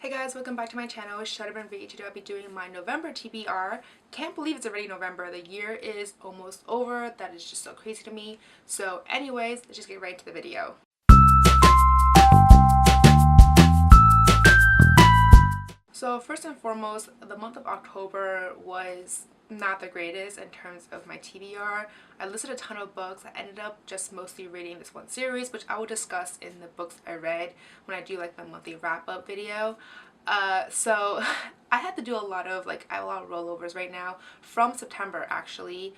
Hey guys, welcome back to my channel. It's Shutterman V. Today I'll be doing my November TBR. Can't believe it's already November. The year is almost over. That is just so crazy to me. So anyways, let's just get right into the video. So first and foremost, the month of October was not the greatest in terms of my TBR. I listed a ton of books. I ended up just mostly reading this one series, which I will discuss in the books I read when I do like my monthly wrap-up video. So I had to do a lot of rollovers right now from September actually.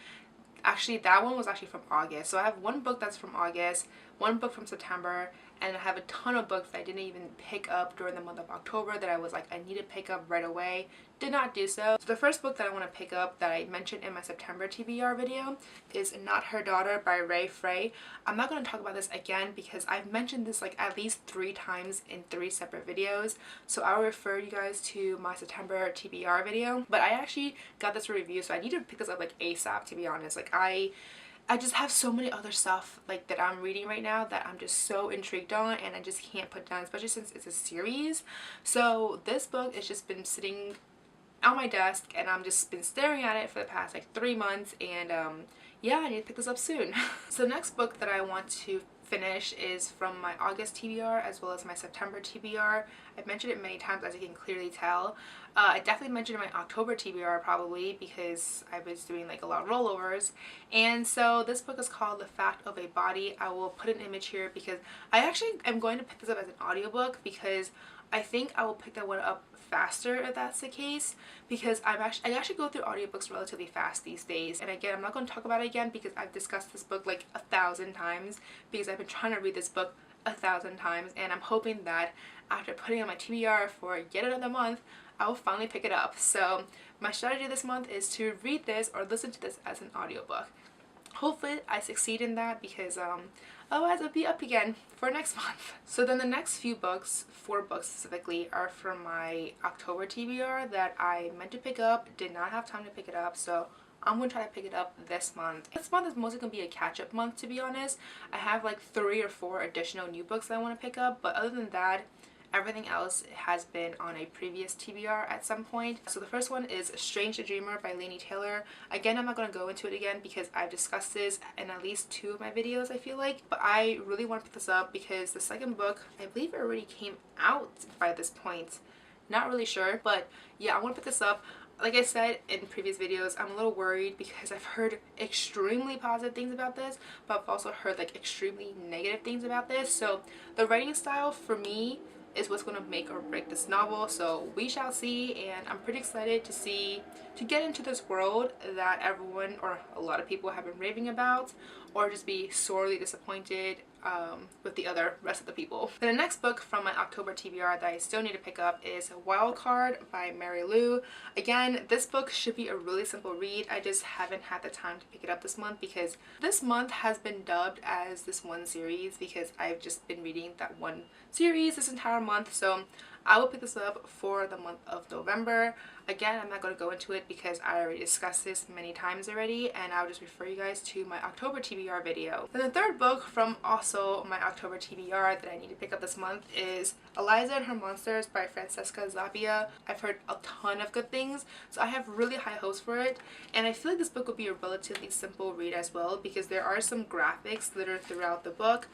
That one was actually from August. So I have one book that's from August, one book from September, and I have a ton of books that I didn't even pick up during the month of October that I was like, I need to pick up right away. Did not do so. So the first book that I want to pick up that I mentioned in my September TBR video is Not Her Daughter by Ray Frey. I'm not going to talk about this again because I've mentioned this like at least 3 times in 3 separate videos. So I'll refer you guys to my September TBR video. But I actually got this review, so I need to pick this up like ASAP, to be honest. Like I just have so many other stuff like that I'm reading right now that I'm just so intrigued on and I just can't put down, especially since it's a series. So this book has just been sitting on my desk and I'm just been staring at it for the past like 3 months, and yeah, I need to pick this up soon. So the next book that I want to finish is from my August TBR as well as my September TBR. I've mentioned it many times, as you can clearly tell. I definitely mentioned in my October TBR probably because I was doing like a lot of rollovers. And so this book is called The Fact of a Body. I will put an image here because I actually am going to pick this up as an audiobook because I think I will pick that one up faster if that's the case, because I actually go through audiobooks relatively fast these days. And again, I'm not going to talk about it again because I've discussed this book like 1,000 times because I've been trying to read this book 1,000 times, and I'm hoping that after putting on my TBR for yet another month, I will finally pick it up. So my strategy this month is to read this or listen to this as an audiobook. Hopefully I succeed in that because otherwise it'll be up again for next month. So then the next few books, 4 books specifically, are from my October TBR that I meant to pick up, did not have time to pick it up, so I'm going to try to pick it up this month. This month is mostly going to be a catch-up month, to be honest. I have like 3 or 4 additional new books that I want to pick up, but other than that, everything else has been on a previous TBR at some point. So the first one is Strange the Dreamer by Laini Taylor. Again, I'm not going to go into it again because I've discussed this in at least 2 of my videos, I feel like. But I really want to pick this up because the second book, I believe it already came out by this point. Not really sure, but yeah, I want to pick this up. Like I said in previous videos, I'm a little worried because I've heard extremely positive things about this, but I've also heard like extremely negative things about this. So the writing style for me is what's going to make or break this novel, so we shall see. And I'm pretty excited to get into this world that everyone or a lot of people have been raving about, or just be sorely disappointed with the rest of the people. Then the next book from my October TBR that I still need to pick up is Wild Card by Mary Lou. Again, this book should be a really simple read. I just haven't had the time to pick it up this month because this month has been dubbed as this one series because I've just been reading that one series this entire month. So I will pick this up for the month of November. Again, I'm not going to go into it because I already discussed this many times already, and I'll just refer you guys to my October TBR video. Then the third book from also my October TBR that I need to pick up this month is Eliza and Her Monsters by Francesca Zappia. I've heard a ton of good things, so I have really high hopes for it, and I feel like this book will be a relatively simple read as well because there are some graphics littered throughout the book,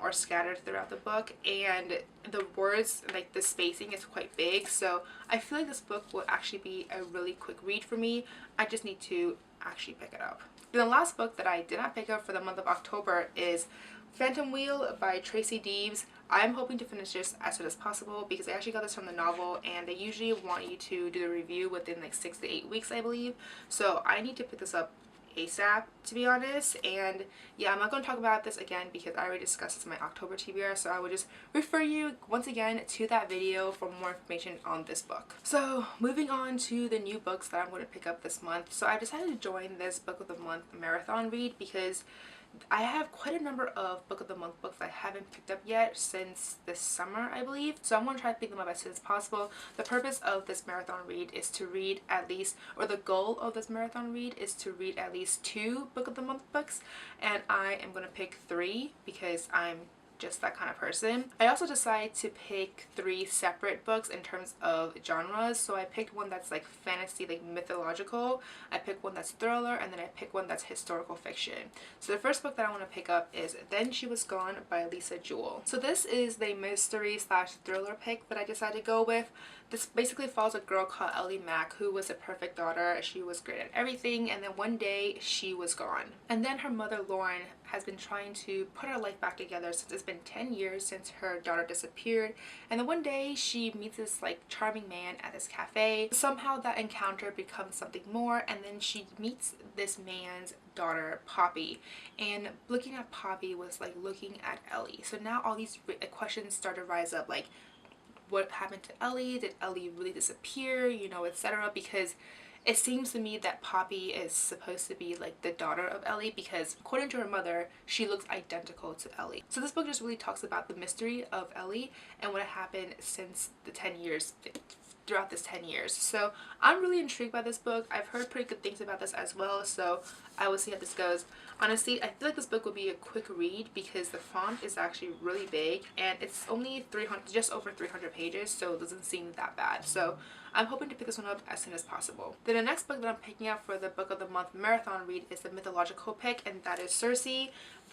or scattered throughout the book, and the words, like the spacing is quite big, so I feel like this book will actually be a really quick read for me. I just need to actually pick it up. And the last book that I did not pick up for the month of October is Phantom Wheel by Tracy Deebs. I'm hoping to finish this as soon as possible because I actually got this from the novel, and they usually want you to do the review within like 6 to 8 weeks, I believe. So I need to pick this up ASAP, to be honest. And yeah, I'm not going to talk about this again because I already discussed this in my October TBR, so I would just refer you once again to that video for more information on this book. So moving on to the new books that I'm going to pick up this month. So I decided to join this book of the month marathon read because I have quite a number of book of the month books I haven't picked up yet since this summer, I believe. So I'm going to try to pick them up as soon as possible. The purpose of this marathon read is to read at least, or the goal of this marathon read is to read at least 2 book of the month books, and I am going to pick 3 because I'm just that kind of person. I also decided to pick 3 separate books in terms of genres. So I picked one that's like fantasy, like mythological, I picked one that's thriller, and then I picked one that's historical fiction. So the first book that I want to pick up is Then She Was Gone by Lisa Jewell. So this is the mystery slash thriller pick that I decided to go with. This basically follows a girl called Ellie Mack who was a perfect daughter. She was great at everything, and then one day she was gone. And then her mother Lauren has been trying to put her life back together since it's been 10 years since her daughter disappeared. And then one day she meets this like charming man at this cafe. Somehow that encounter becomes something more, and then she meets this man's daughter Poppy, and looking at Poppy was like looking at Ellie. So now all these questions start to rise up, like what happened to Ellie? Did Ellie really disappear? You know, etc. Because it seems to me that Poppy is supposed to be like the daughter of Ellie, because according to her mother, she looks identical to Ellie. So this book just really talks about the mystery of Ellie and what happened since the 10 years, throughout this 10 years. So I'm really intrigued by this book. I've heard pretty good things about this as well, so I will see how this goes. Honestly, I feel like this book will be a quick read because the font is actually really big and it's only 300, just over 300 pages, so it doesn't seem that bad. So I'm hoping to pick this one up as soon as possible. Then the next book that I'm picking up for the Book of the Month marathon read is the mythological pick, and that is Circe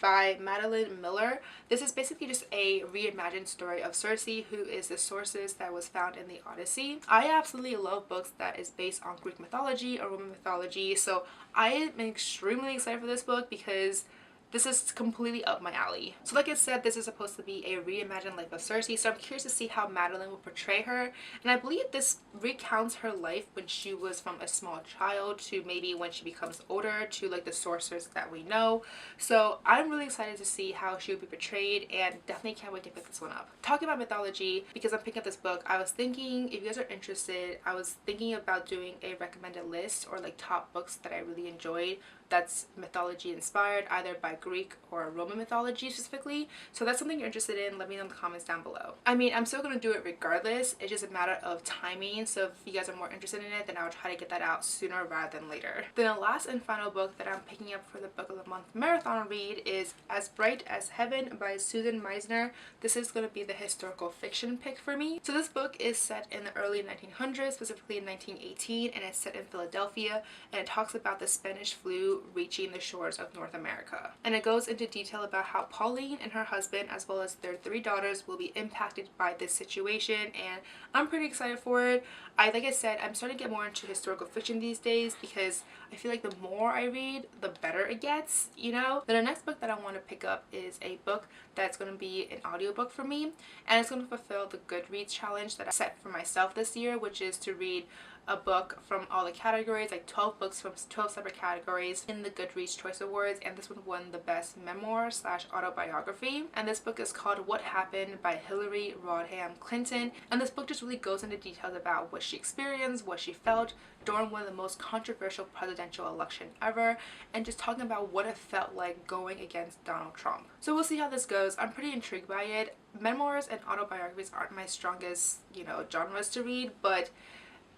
by Madeline Miller. This is basically just a reimagined story of Circe, who is the sources that was found in the Odyssey. I absolutely love books that is based on Greek mythology or Roman mythology, so I am extremely excited for this book because this is completely up my alley. So like I said, this is supposed to be a reimagined life of Circe, so I'm curious to see how Madeline will portray her. And I believe this recounts her life when she was from a small child to maybe when she becomes older to like the sorcerers that we know. So I'm really excited to see how she will be portrayed, and definitely can't wait to pick this one up. Talking about mythology, because I'm picking up this book, I was thinking, if you guys are interested, I was thinking about doing a recommended list or like top books that I really enjoyed that's mythology inspired, either by Greek or Roman mythology specifically. So that's something you're interested in, let me know in the comments down below. I mean, I'm still going to do it regardless, it's just a matter of timing, so if you guys are more interested in it, then I'll try to get that out sooner rather than later. Then the last and final book that I'm picking up for the Book of the Month marathon read is As Bright as Heaven by Susan Meisner. This is going to be the historical fiction pick for me. So this book is set in the early 1900s, specifically in 1918, and it's set in Philadelphia, and it talks about the Spanish flu reaching the shores of North America. And it goes into detail about how Pauline and her husband, as well as their 3 daughters, will be impacted by this situation, and I'm pretty excited for it. Like I said, I'm starting to get more into historical fiction these days because I feel like the more I read, the better it gets, you know? Then the next book that I want to pick up is a book that's going to be an audiobook for me, and it's going to fulfill the Goodreads challenge that I set for myself this year, which is to read a book from all the categories, like 12 books from 12 separate categories in the Goodreads Choice Awards, and this one won the best memoir slash autobiography. And this book is called What Happened by Hillary Rodham Clinton, and this book just really goes into details about what she experienced, what she felt during one of the most controversial presidential election ever, and just talking about what it felt like going against Donald Trump. So we'll see how this goes. I'm pretty intrigued by it. Memoirs and autobiographies aren't my strongest, you know, genres to read, but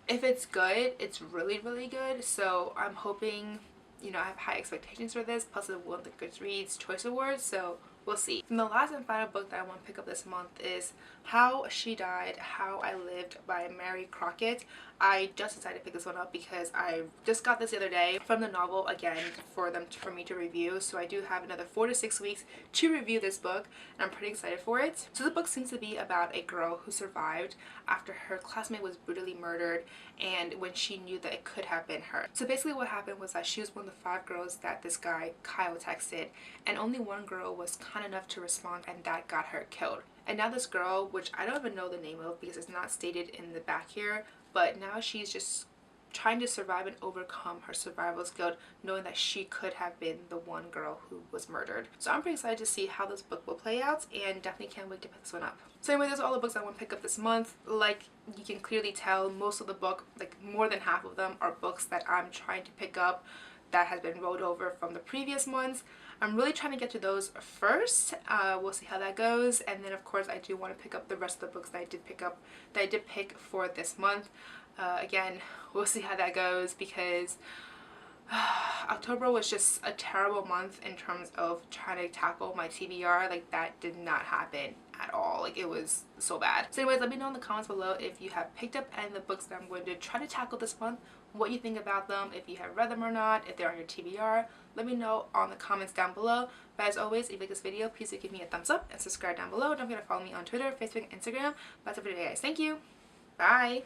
if it's good, it's really, really good. So I'm hoping, you know, I have high expectations for this, plus it won the Goodreads Choice Awards, so we'll see. And the last and final book that I want to pick up this month is How She Died, How I Lived by Mary Crockett. I just decided to pick this one up because I just got this the other day from the novel again for me to review. So I do have another 4 to 6 weeks to review this book, and I'm pretty excited for it. So the book seems to be about a girl who survived after her classmate was brutally murdered, and when she knew that it could have been her. So basically what happened was that she was one of the 5 girls that this guy Kyle texted, and only one girl was kind enough to respond, and that got her killed. And now this girl, which I don't even know the name of because it's not stated in the back here, but now she's just trying to survive and overcome her survival skill, knowing that she could have been the one girl who was murdered. So I'm pretty excited to see how this book will play out, and definitely can't wait to pick this one up. So anyway, those are all the books I want to pick up this month. Like you can clearly tell, most of the book, like more than half of them, are books that I'm trying to pick up that has been rolled over from the previous months. I'm really trying to get to those first. We'll see how that goes, and then of course I do want to pick up the rest of the books that I did pick for this month. Again, we'll see how that goes because October was just a terrible month in terms of trying to tackle my TBR. Like, that did not happen at all. Like, it was so bad. So anyways, let me know in the comments below if you have picked up any of the books that I'm going to try to tackle this month, what you think about them, if you have read them or not, if they're on your TBR. Let me know on the comments down below. But as always, if you like this video, please do give me a thumbs up and subscribe down below. Don't forget to follow me on Twitter, Facebook, and Instagram. That's it for today, guys. Thank you. Bye.